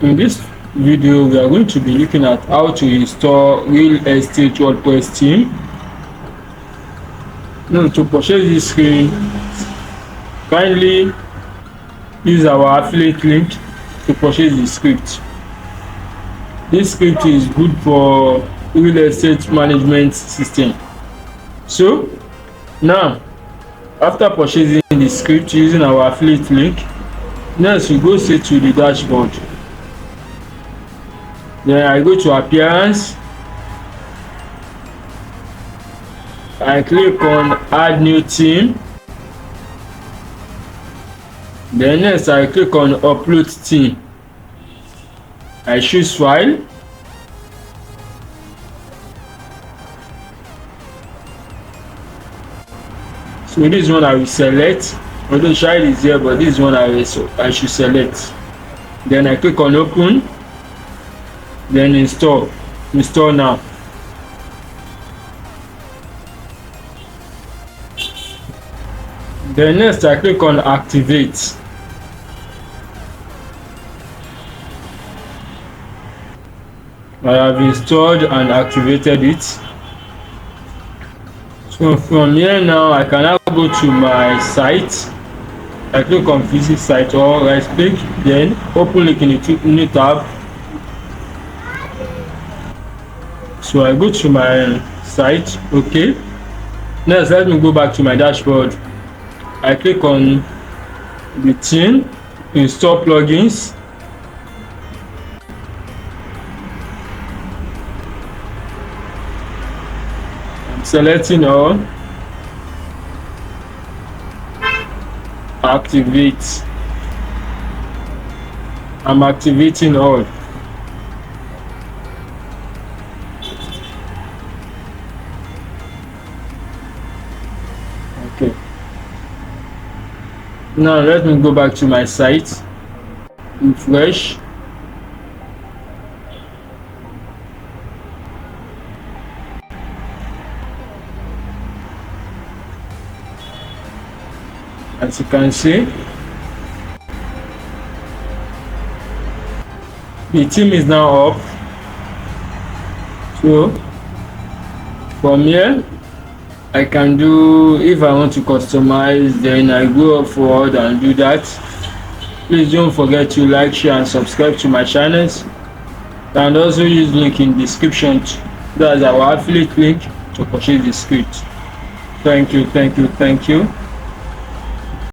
In this video, we are going to be looking at how to install real estate WordPress theme. Now, to purchase this screen, kindly use our affiliate link to purchase the script. This script is good for real estate management system. So now, after purchasing the script using our affiliate link, next we go straight to the dashboard. Then I go to appearance. I click on add new theme. Then next I click on upload theme. I choose file. So this one I will select. Although child is here, but this one I should select. Then I click on open. Then install now. Then next I click on activate. I have installed and activated it. So from here now I can now go to my site. I click on visit site or right click, then open link in the new tab. So I go to my site. Okay, next let me go back to my dashboard. I click on the theme, install plugins. I'm selecting all, activate. I'm activating all. Okay, now let me go back to my site, refresh. As you can see, the theme is now up. So from here I can do, if I want to customize, then I go forward and do that. Please don't forget to like, share and subscribe to my channels, and also use link in description. That's our affiliate link to purchase the script. Thank you.